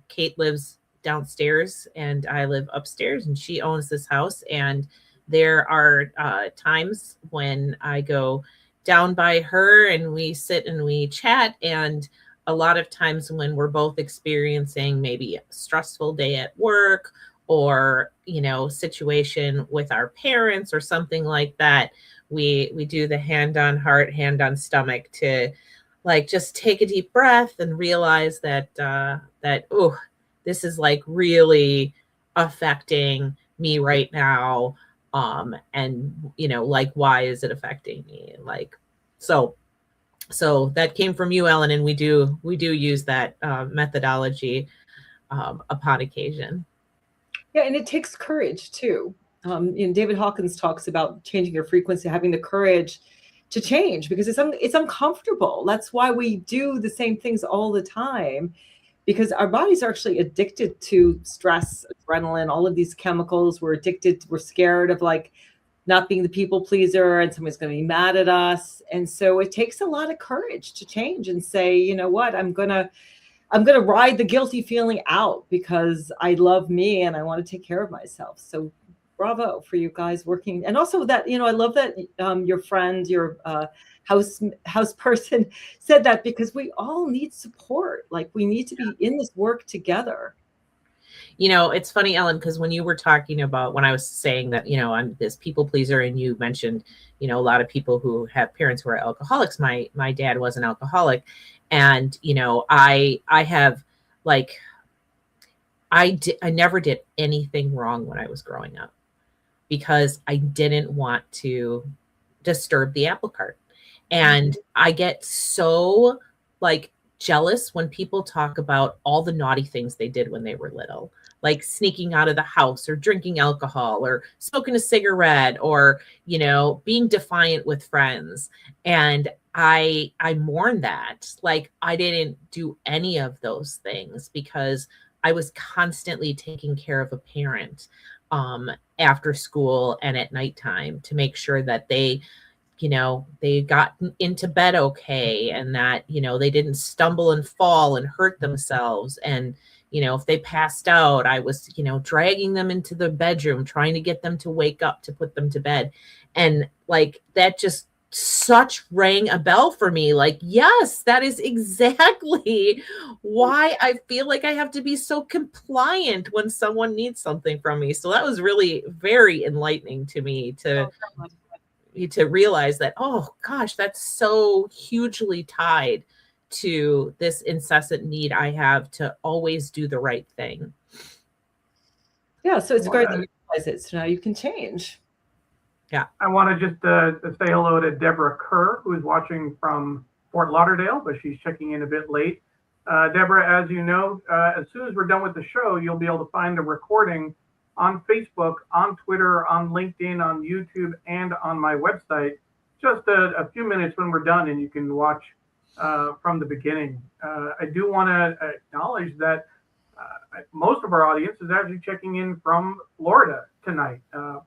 Kate lives downstairs and I live upstairs, and she owns this house. And there are times when I go down by her and we sit and we chat. And a lot of times when we're both experiencing maybe a stressful day at work, or, you know, situation with our parents or something like that, we do the hand on heart, hand on stomach to like just take a deep breath and realize that this is like really affecting me right now. And, you know, like, why is it affecting me? Like, so that came from you, Ellen, and we do use that methodology upon occasion. Yeah, and it takes courage too. David Hawkins talks about changing your frequency, having the courage to change, because it's uncomfortable. That's why we do the same things all the time, because our bodies are actually addicted to stress, adrenaline, all of these chemicals. We're addicted. We're scared of like not being the people pleaser, and someone's going to be mad at us. And so it takes a lot of courage to change and say, you know what, I'm going to ride the guilty feeling out because I love me and I want to take care of myself. So bravo for you guys working. And also that, you know, I love that your friend, your house person said that, because we all need support. Like, we need to be in this work together. You know, it's funny, Ellen, because when you were talking about, when I was saying that, you know, I'm this people pleaser, and you mentioned, you know, a lot of people who have parents who are alcoholics. My dad was an alcoholic, and, you know, I have, like, I never did anything wrong when I was growing up, because I didn't want to disturb the apple cart. And I get so, like, jealous when people talk about all the naughty things they did when they were little, like sneaking out of the house, or drinking alcohol, or smoking a cigarette, or, you know, being defiant with friends. And I mourn that. Like, I didn't do any of those things, because I was constantly taking care of a parent after school and at nighttime, to make sure that they, you know, they got into bed okay, and that, you know, they didn't stumble and fall and hurt themselves. And, you know, if they passed out, I was, you know, dragging them into the bedroom, trying to get them to wake up, to put them to bed. And, like, that just such rang a bell for me. Like, yes, that is exactly why I feel like I have to be so compliant when someone needs something from me. So that was really very enlightening to me, to realize that, oh gosh, that's so hugely tied to this incessant need I have to always do the right thing. Yeah, so it's great that you realize it, so now you can change. Yeah. I want to just say hello to Deborah Kerr, who is watching from Fort Lauderdale, but she's checking in a bit late. Deborah, as you know, as soon as we're done with the show, you'll be able to find the recording on Facebook, on Twitter, on LinkedIn, on YouTube, and on my website. Just a few minutes when we're done, and you can watch from the beginning. I do want to acknowledge that most of our audience is actually checking in from Florida tonight.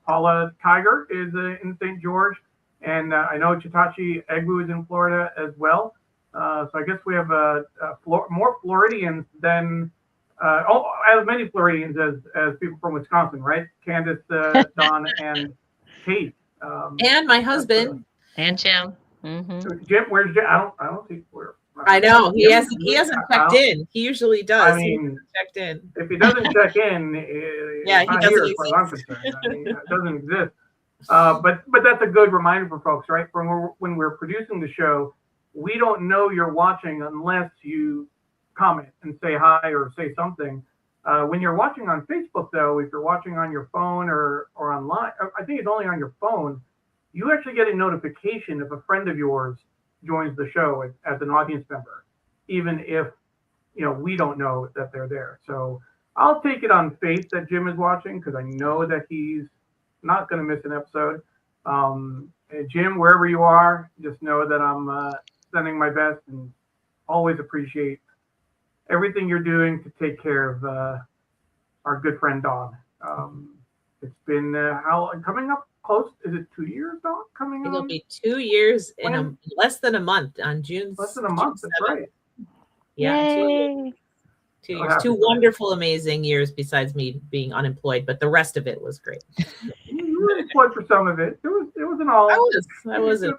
Paula Tiger is in St. George, and I know Chitachi Egwu is in Florida as well. So I guess we have more Floridians than as many Floridians as people from Wisconsin, right? Candace, Don, and Kate, and my husband, and Jim. Mm-hmm. Jim, where's Jim? I don't see where. I know he hasn't checked in. He usually does. I mean, checked in. If he doesn't check in, yeah, he doesn't. As far as I'm concerned, I mean, it doesn't exist. But that's a good reminder for folks, right? When we're producing the show, we don't know you're watching unless you comment and say hi or say something. When you're watching on Facebook, though, if you're watching on your phone or online, I think it's only on your phone, you actually get a notification if a friend of yours joins the show as an audience member, even if, you know, we don't know that they're there. So I'll take it on faith that Jim is watching, because I know that he's not going to miss an episode. Jim, wherever you are, just know that I'm sending my best, and always appreciate everything you're doing to take care of our good friend Dawn. It's been coming up close? Is it 2 years, Dawn? It'll be 2 years in less than a month, on June. Less than a month. That's right. Yeah. Yay. 2 years. 2 wonderful, amazing years, besides me being unemployed, but the rest of it was great. You were employed for some of it. It was an all. I was a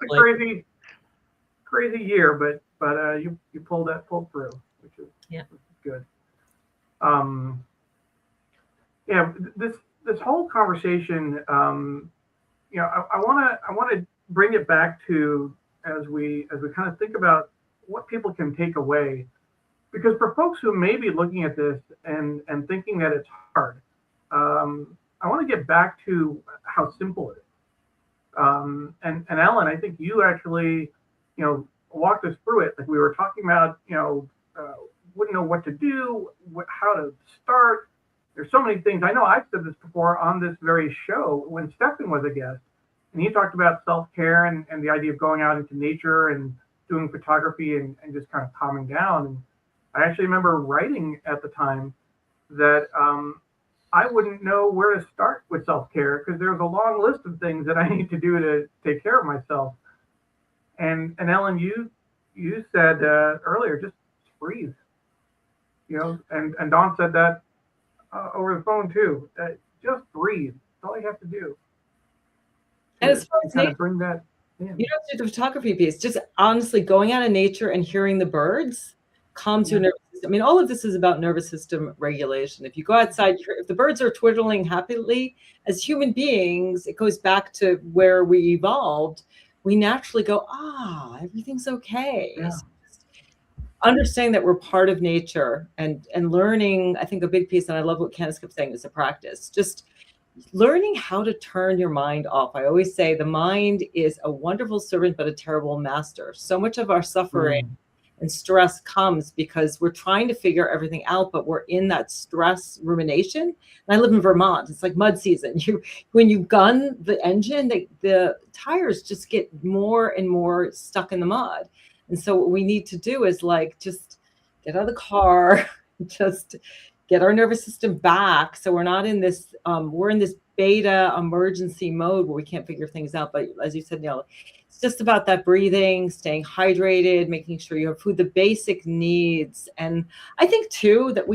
crazy year, but you pulled through, which is good. Yeah, this whole conversation, you know, I want to bring it back to as we kind of think about what people can take away, because for folks who may be looking at this and thinking that it's hard, I want to get back to how simple it is. And Ellen, I think you actually, you know, walked us through it. Like we were talking about, you know, wouldn't know what to do, how to start. There's so many things. I know I've said this before on this very show when Stefan was a guest, and he talked about self-care and the idea of going out into nature and doing photography and just kind of calming down. And I actually remember writing at the time that I wouldn't know where to start with self-care, because there's a long list of things that I need to do to take care of myself. And Ellen, you said earlier, just breathe. You know, and Dawn said that over the phone too. Just breathe. That's all you have to do. And as far as kind of bring that, You don't have to do the photography piece. Just honestly going out in nature and hearing the birds calms your nervous system. I mean, all of this is about nervous system regulation. If you go outside, if the birds are twittering happily, as human beings, it goes back to where we evolved. We naturally go, everything's okay. Yeah. So just understanding that we're part of nature and learning, I think a big piece, and I love what Candace kept saying, is a practice. Just learning how to turn your mind off. I always say the mind is a wonderful servant, but a terrible master. So much of our suffering and stress comes because we're trying to figure everything out, but we're in that stress rumination. And I live in Vermont. It's like mud season. When you gun the engine, the tires just get more and more stuck in the mud. And so what we need to do is like just get out of the car, just get our nervous system back. So we're not in this, we're in this beta emergency mode where we can't figure things out. But as you said, Neil, it's just about that breathing, staying hydrated, making sure you have food, the basic needs. And I think too, that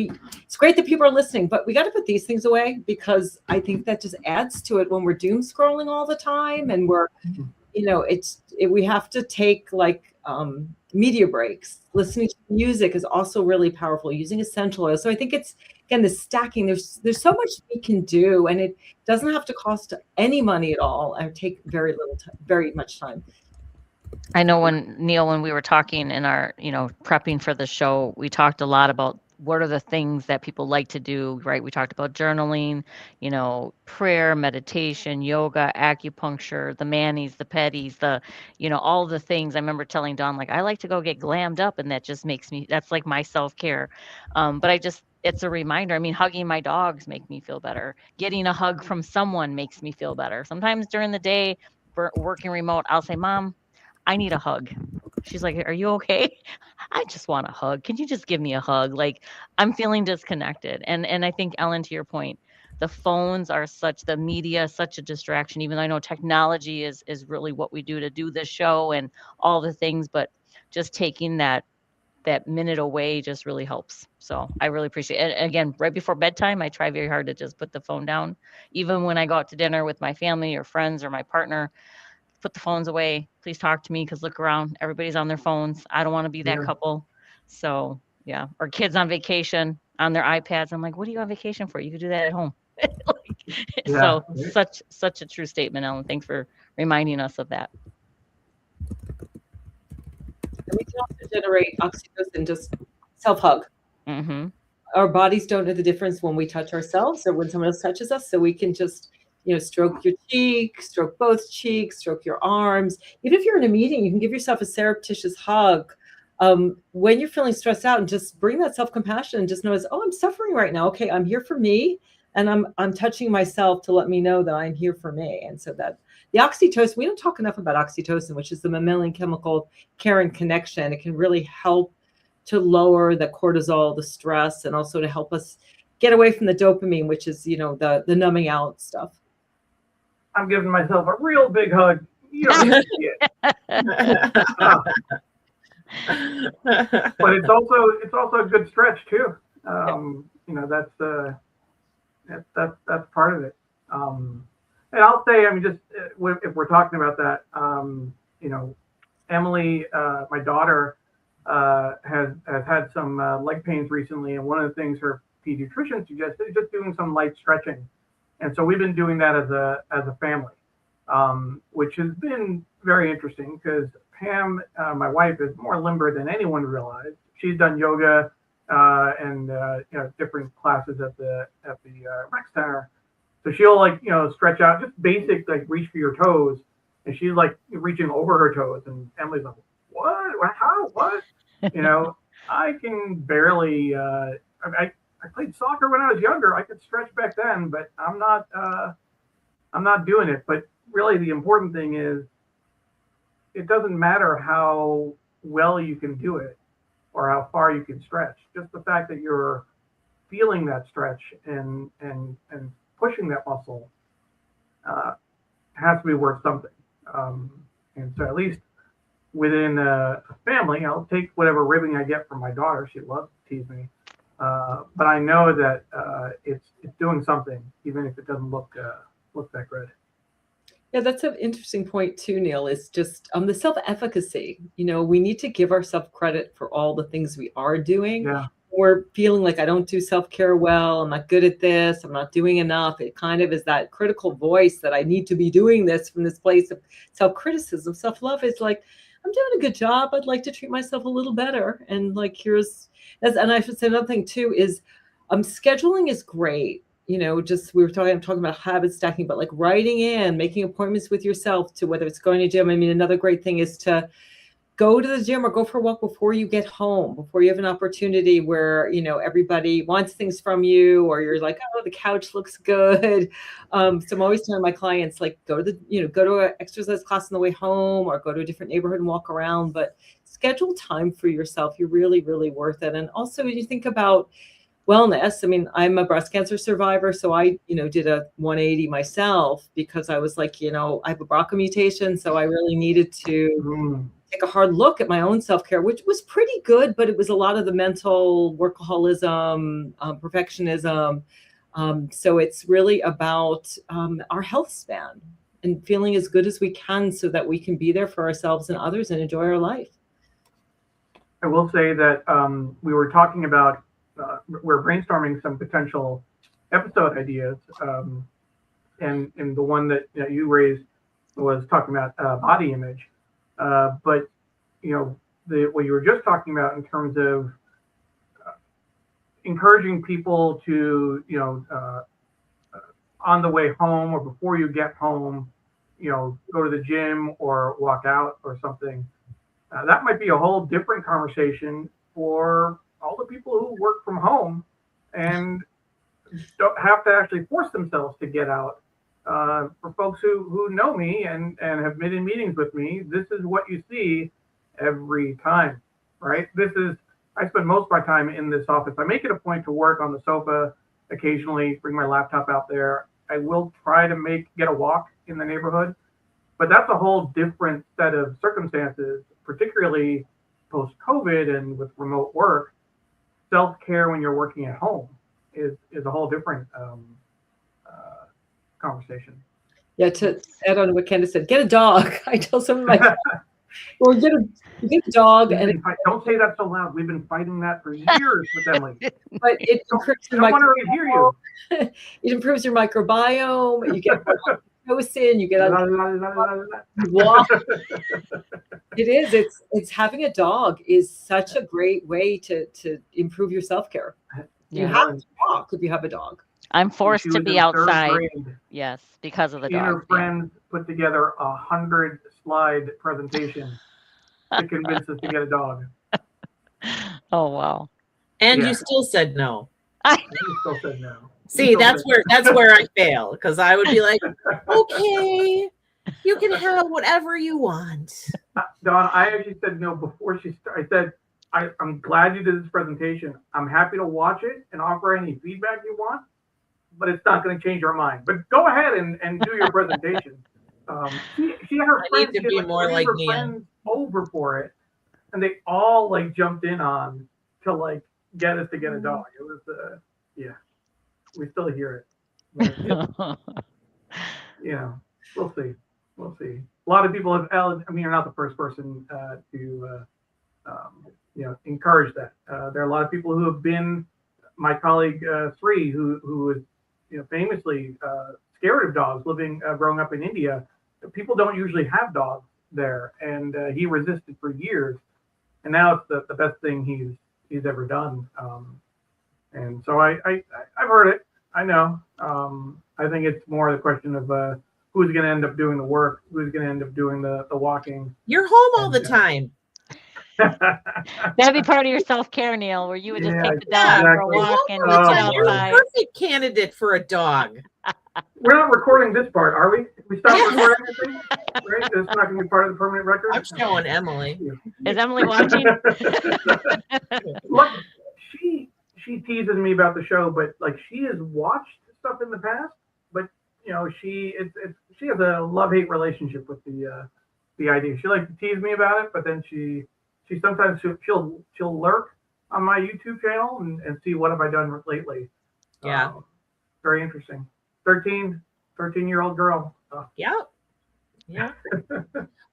it's great that people are listening, but we got to put these things away, because I think that just adds to it when we're doom scrolling all the time. And we're, we have to take like media breaks. Listening to music is also really powerful, using essential oils. So I think it's, again, the stacking, there's so much we can do, and it doesn't have to cost any money at all and take very little time, very much time. I know when we were talking in our, prepping for the show, we talked a lot about what are the things that people like to do, right? We talked about journaling, prayer, meditation, yoga, acupuncture, the manis, the petties, all the things. I remember telling Dawn, like, I like to go get glammed up, and that just makes me, that's like my self-care. But it's a reminder. I mean, hugging my dogs make me feel better. Getting a hug from someone makes me feel better. Sometimes during the day, working remote, I'll say, Mom, I need a hug. She's like, are you okay? I just want a hug. Can you just give me a hug? Like, I'm feeling disconnected. And I think, Ellen, to your point, the phones are the media, such a distraction, even though I know technology is really what we do to do this show and all the things, but just taking that minute away just really helps. So I really appreciate it. And again, right before bedtime, I try very hard to just put the phone down. Even when I go out to dinner with my family or friends or my partner, put the phones away. Please talk to me, because look around. Everybody's on their phones. I don't want to be that couple. So yeah. Or kids on vacation on their iPads. I'm like, what are you on vacation for? You could do that at home. So such a true statement, Ellen. Thanks for reminding us of that. And we can also generate oxytocin, just self-hug. Mm-hmm. Our bodies don't know the difference when we touch ourselves or when someone else touches us. So we can just, stroke your cheek, stroke both cheeks, stroke your arms. Even if you're in a meeting, you can give yourself a surreptitious hug when you're feeling stressed out, and just bring that self-compassion and just notice, I'm suffering right now. Okay, I'm here for me, and I'm touching myself to let me know that I'm here for me. And so that the oxytocin, we don't talk enough about oxytocin, which is the mammalian chemical care and connection. It can really help to lower the cortisol, the stress, and also to help us get away from the dopamine, which is, the numbing out stuff. I'm giving myself a real big hug. You don't need to see it. But it's also a good stretch too. That's part of it. And I'll say, just if we're talking about that, Emily, my daughter, has had some leg pains recently, and one of the things her pediatrician suggested is just doing some light stretching. And so we've been doing that as a family, which has been very interesting, because Pam, my wife, is more limber than anyone realized. She's done yoga and different classes at the rec center. So she'll stretch out, just basic, like reach for your toes, and she's like reaching over her toes, and Emily's like, what? How? What? I can barely. I played soccer when I was younger. I could stretch back then, but I'm not doing it. But really, the important thing is, it doesn't matter how well you can do it or how far you can stretch. Just the fact that you're feeling that stretch and pushing that muscle has to be worth something. And so, at least within a family, I'll take whatever ribbing I get from my daughter. She loves to tease me. But I know that it's doing something, even if it doesn't look that good. Yeah, that's an interesting point too, Neil, is just the self-efficacy. We need to give ourselves credit for all the things we are doing. Yeah. We're feeling like I don't do self-care well, I'm not good at this, I'm not doing enough. It kind of is that critical voice that I need to be doing this from this place of self-criticism. Self-love is like, I'm doing a good job. I'd like to treat myself a little better. And like, and I should say another thing too is scheduling is great. Just I'm talking about habit stacking, but like writing in, making appointments with yourself to whether it's going to gym. I mean, another great thing is to go to the gym or go for a walk before you get home, before you have an opportunity where, everybody wants things from you, or you're like, oh, the couch looks good. So I'm always telling my clients, like, go to an exercise class on the way home, or go to a different neighborhood and walk around, but schedule time for yourself. You're really, really worth it. And also when you think about wellness, I mean, I'm a breast cancer survivor, so I, did a 180 myself because I was like, I have a BRCA mutation, so I really needed to take a hard look at my own self-care, which was pretty good, but it was a lot of the mental workaholism, perfectionism. So it's really about our health span and feeling as good as we can so that we can be there for ourselves and others and enjoy our life. I will say that we were talking about, we're brainstorming some potential episode ideas, and the one that you raised was talking about body image, but what you were just talking about in terms of encouraging people to on the way home or before you get home, go to the gym or walk out or something. That might be a whole different conversation for all the people who work from home and don't have to actually force themselves to get out. For folks who know me and have been in meetings with me, this is what you see every time, right? I spend most of my time in this office. I make it a point to work on the sofa, occasionally bring my laptop out there. I will try to get a walk in the neighborhood, but that's a whole different set of circumstances, particularly post-COVID and with remote work. Self-care when you're working at home is a whole different conversation. Yeah, to add on to what Candace said, get a dog. I tell some of my clients, well, get a dog. Don't say that so loud. We've been fighting that for years with Emily. But it improves your microbiome. It improves your microbiome. You get more oxytocin. You get walk. It is. It's having a dog is such a great way to improve your self-care. You have to walk if you have a dog. I'm forced to be outside. Yes, because of the dog. Her friends put together 100-slide presentation to convince us to get a dog. Oh wow! And you still said no. You still said no. See, that's where I fail, because I would be like, okay, you can have whatever you want. Dawn, I actually said no before she started. I said, I'm glad you did this presentation. I'm happy to watch it and offer any feedback you want, but it's not going to change our mind. But go ahead and do your presentation. She had her friends, need to be more like friends over for it, and they all like jumped in on to get us to get a dog. It was we still hear it. But, we'll see. A lot of people have. I mean, you're not the first person to encourage that. There are a lot of people who have been. My colleague Sri, who is famously scared of dogs, growing up in India. People don't usually have dogs there, and he resisted for years, and now it's the best thing he's ever done. And so I've heard it. I know. I think it's more the question of who's going to end up doing the work, who's going to end up doing the walking. You're home all the time. That'd be part of your self-care, Neil, where you would just take the dog for a walk and sit outside. You're a perfect candidate for a dog. We're not recording this part, are we? We stopped recording this thing? Right? It's not going to be part of the permanent record? I'm showing Emily. Is Emily watching? Look, she teases me about the show, but she has watched stuff in the past, but she has a love-hate relationship with the idea. She likes to tease me about it, but then she sometimes she'll lurk on my YouTube channel and see what have I done lately. Yeah. Very interesting. 13-year-old girl. Yeah. Yeah.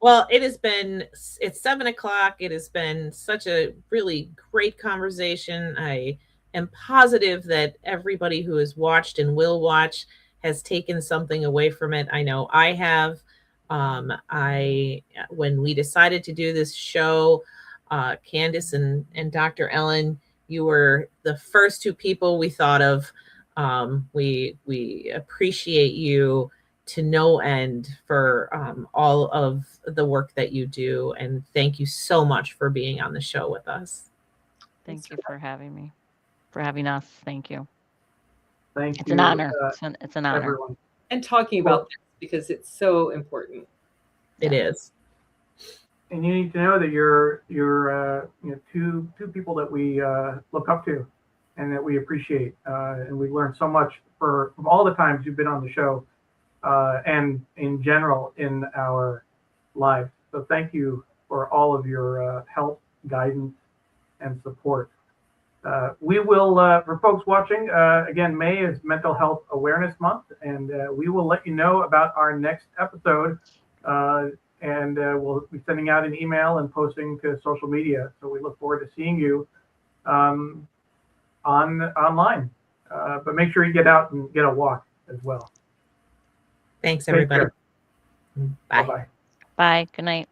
Well, it's 7:00. It has been such a really great conversation. I am positive that everybody who has watched and will watch has taken something away from it. I know I have. When we decided to do this show, Candace and Dr. Ellen, you were the first two people we thought of. We appreciate you to no end for all of the work that you do, and thank you so much for being on the show with us. Thank you for having me, for having us. Thank you. Thank It's you. an honor. It's an honor. Everyone. And talking about this because it's so important. It is. And you need to know that you're two people that we look up to and that we appreciate, and we've learned so much from all the times you've been on the show, and in general in our lives. So thank you for all of your help, guidance, and support. We will, for folks watching, again, May is Mental Health Awareness Month, and we will let you know about our next episode. And we'll be sending out an email and posting to social media. So we look forward to seeing you online. But make sure you get out and get a walk as well. Thanks, everybody. Bye. Bye-bye. Bye. Good night.